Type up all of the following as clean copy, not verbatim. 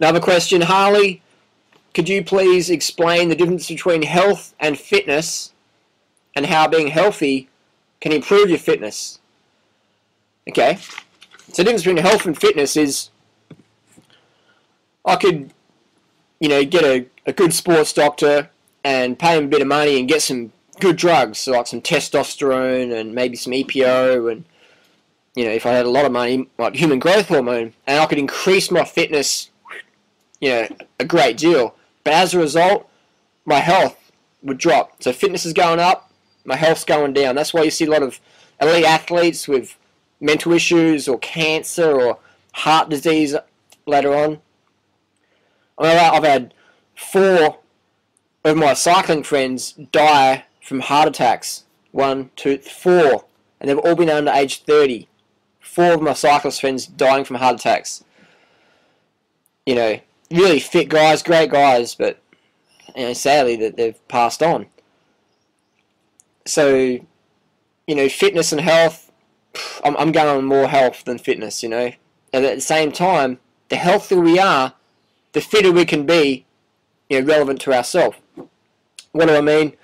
Another question, Harley. Could you please explain the difference between health and fitness and how being healthy can improve your fitness? Okay. So the difference between health and fitness is I could, get a good sports doctor and pay him a bit of money and get some good drugs, so like some testosterone and maybe some EPO and, if I had a lot of money, like human growth hormone, and I could increase my fitness, a great deal. But as a result, my health would drop. So fitness is going up, my health's going down. That's why you see a lot of elite athletes with mental issues or cancer or heart disease later on. I've had 4 of my cycling friends die from heart attacks. 1, 2, 4. And they've all been under age 30. 4 of my cyclist friends dying from heart attacks. Really fit guys, great guys, but sadly that they've passed on. So, fitness and health, I'm going on more health than fitness, And at the same time, the healthier we are, the fitter we can be, relevant to ourselves. What do I mean?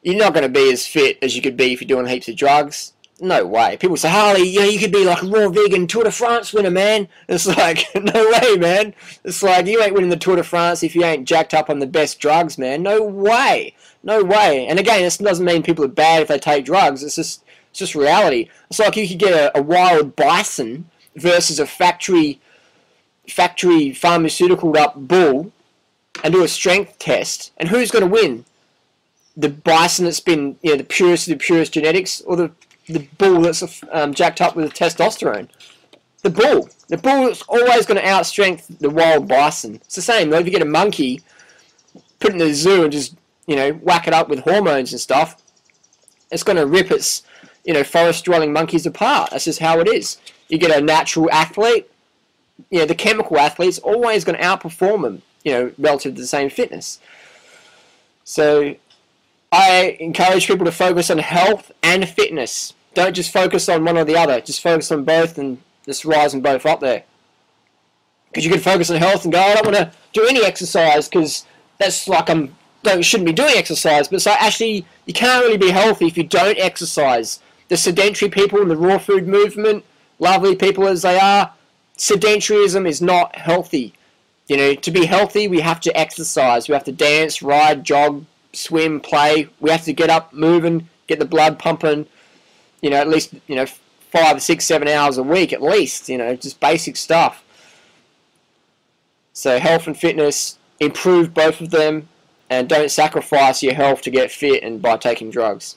You're not going to be as fit as you could be if you're doing heaps of drugs. No way. People say, Harley, you could be like a raw vegan Tour de France winner, man. It's like, no way, man. It's like, you ain't winning the Tour de France if you ain't jacked up on the best drugs, man. No way. No way. And again, this doesn't mean people are bad if they take drugs. It's just reality. It's like you could get a wild bison versus a factory pharmaceutical up bull and do a strength test. And who's going to win? The bison that's been, the purest of the purest genetics, or the bull that's jacked up with testosterone? The bull. The bull is always going to outstrength the wild bison. It's the same. If you get a monkey, put it in the zoo and just, whack it up with hormones and stuff, it's going to rip its, forest-dwelling monkeys apart. That's just how it is. You get a natural athlete, the chemical athlete's always going to outperform them, relative to the same fitness. So I encourage people to focus on health and fitness. Don't just focus on one or the other. Just focus on both and just rise them both up there. Because you can focus on health and go, I don't want to do any exercise because that's like shouldn't be doing exercise. But it's like, actually, you can't really be healthy if you don't exercise. The sedentary people in the raw food movement, lovely people as they are, sedentarism is not healthy. To be healthy, we have to exercise. We have to dance, ride, jog, swim, play. We have to get up, moving, get the blood pumping, at least, 5, 6, 7 hours a week at least, just basic stuff. So health and fitness, improve both of them, and don't sacrifice your health to get fit and by taking drugs.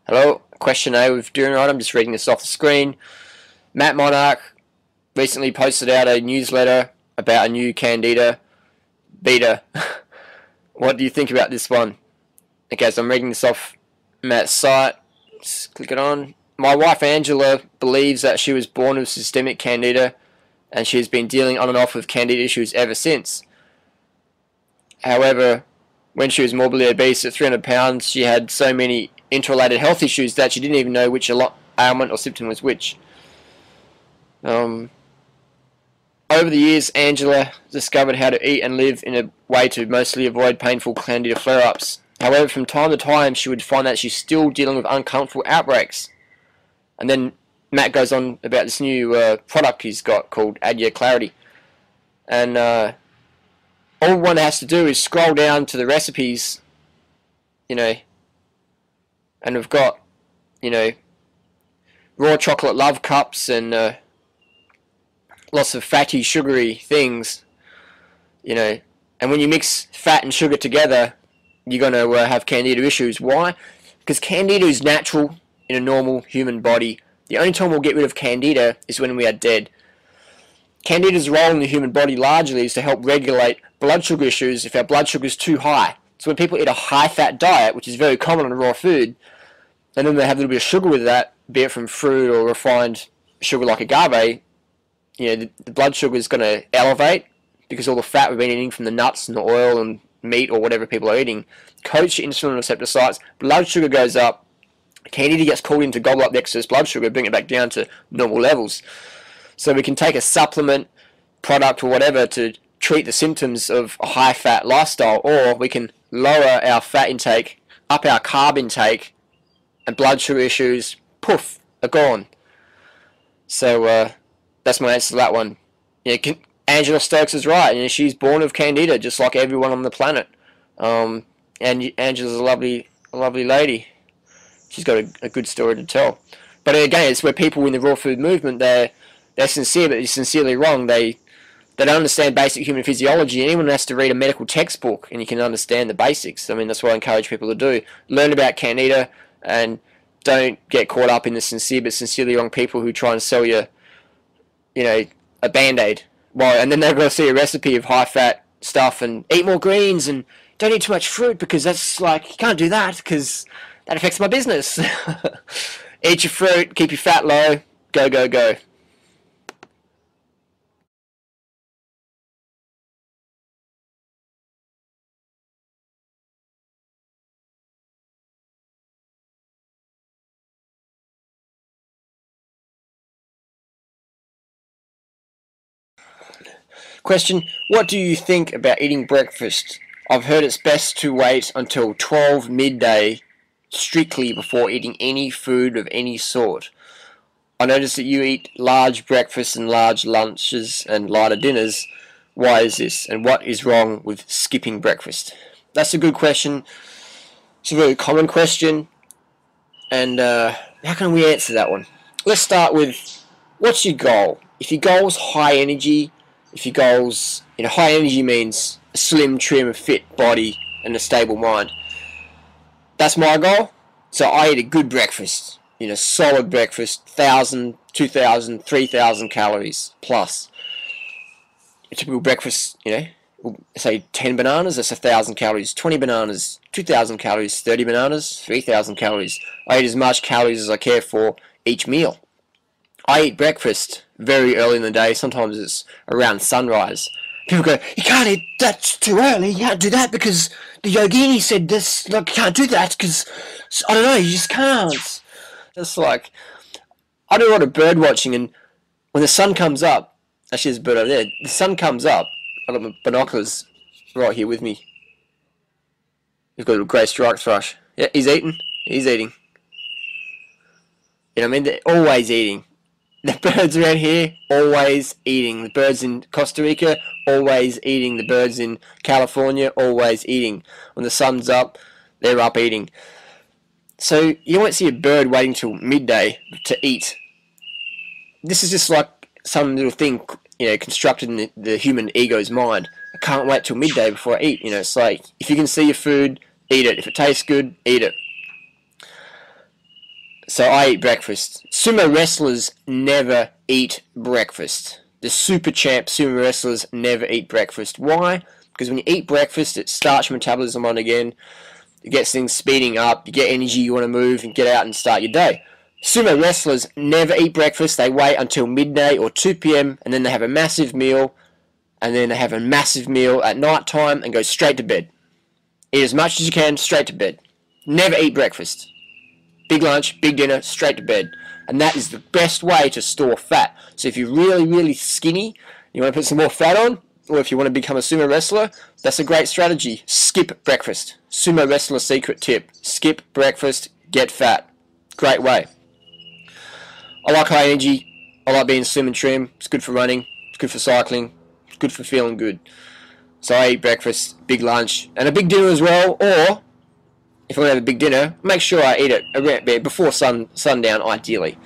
Hello, question A with doing right. I'm just reading this off the screen. Matt Monarch recently posted out a newsletter about a new candida beta. What do you think about this one? Okay, so I'm reading this off Matt's site. Just click it on. My wife Angela believes that she was born with systemic candida and she has been dealing on and off with candida issues ever since. However, when she was morbidly obese at 300 pounds, she had so many interrelated health issues that she didn't even know which ailment or symptom was which. Over the years, Angela discovered how to eat and live in a way to mostly avoid painful candida flare-ups. However, from time to time, she would find that she's still dealing with uncomfortable outbreaks. And then Matt goes on about this new product he's got called Add Your Clarity. And all one has to do is scroll down to the recipes, and we've got, raw chocolate love cups and lots of fatty, sugary things, and when you mix fat and sugar together, you're going to have candida issues. Why? Because candida is natural in a normal human body. The only time we'll get rid of candida is when we are dead. Candida's role in the human body largely is to help regulate blood sugar issues if our blood sugar is too high. So when people eat a high-fat diet, which is very common on raw food, and then they have a little bit of sugar with that, be it from fruit or refined sugar like agave, the blood sugar is going to elevate because all the fat we've been eating from the nuts and the oil and meat or whatever people are eating, coats your insulin receptor sites, blood sugar goes up, candida gets called in to gobble up the excess blood sugar, bring it back down to normal levels. So we can take a supplement, product or whatever to treat the symptoms of a high-fat lifestyle, or we can lower our fat intake, up our carb intake, and blood sugar issues, poof, are gone. So that's my answer to that one. Yeah, Angela Stokes is right. You know, she's born of candida, just like everyone on the planet. And Angela's a lovely lady. She's got a good story to tell. But again, it's where people in the raw food movement, they're sincere, but they're sincerely wrong. They don't understand basic human physiology. Anyone has to read a medical textbook, and you can understand the basics. I mean, that's what I encourage people to do. Learn about candida, and don't get caught up in the sincere but sincerely wrong people who try and sell you, a Band-Aid. Well, and then they're going to see a recipe of high-fat stuff and eat more greens and don't eat too much fruit because that's like, you can't do that because that affects my business. Eat your fruit, keep your fat low, go, go, go. Question, what do you think about eating breakfast? I've heard it's best to wait until 12 midday strictly before eating any food of any sort. I notice that you eat large breakfasts and large lunches and lighter dinners. Why is this? And what is wrong with skipping breakfast? That's a good question. It's a very common question. And how can we answer that one? Let's start with, what's your goal? If your goal is high energy, if your goals, high energy means a slim, trim, fit body and a stable mind. That's my goal. So I eat a good breakfast, solid breakfast, 1,000, 2,000, 3,000 calories plus. A typical breakfast, say 10 bananas, that's 1,000 calories. 20 bananas, 2,000 calories. 30 bananas, 3,000 calories. I eat as much calories as I care for each meal. I eat breakfast very early in the day. Sometimes it's around sunrise. People go, you can't eat, that's too early. You can't do that because the yogini said this. Like, you can't do that because, I don't know, you just can't. It's like, I do a lot of bird watching, and when the sun comes up, actually there's a bird over there, the sun comes up, I've got my binoculars right here with me. He's got a grey striped thrush. Yeah, he's eating. He's eating. You know what I mean? They're always eating. The birds around here, always eating. The birds in Costa Rica, always eating. The birds in California, always eating. When the sun's up, they're up eating. So you won't see a bird waiting till midday to eat. This is just like some little thing, constructed in the human ego's mind. I can't wait till midday before I eat. It's like, if you can see your food, eat it. If it tastes good, eat it. So I eat breakfast. Sumo wrestlers never eat breakfast. The super champ sumo wrestlers never eat breakfast. Why? Because when you eat breakfast, it starts your metabolism on again. It gets things speeding up. You get energy, you want to move and get out and start your day. Sumo wrestlers never eat breakfast. They wait until midday or 2 p.m. and then they have a massive meal. And then they have a massive meal at night time and go straight to bed. Eat as much as you can, straight to bed. Never eat breakfast. Big lunch, big dinner, straight to bed. And that is the best way to store fat. So if you're really, really skinny, you want to put some more fat on, or if you want to become a sumo wrestler, that's a great strategy. Skip breakfast. Sumo wrestler secret tip. Skip breakfast, get fat. Great way. I like high energy. I like being slim and trim. It's good for running. It's good for cycling. It's good for feeling good. So I eat breakfast, big lunch, and a big dinner as well, or if I want to have a big dinner, make sure I eat it around before sundown, ideally.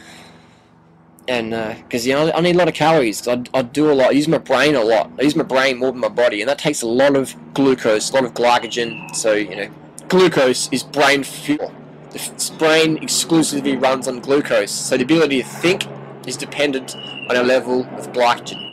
And because I need a lot of calories. I do a lot. I use my brain a lot. I use my brain more than my body, and that takes a lot of glucose, a lot of glycogen. So glucose is brain fuel. The brain exclusively runs on glucose. So the ability to think is dependent on a level of glycogen.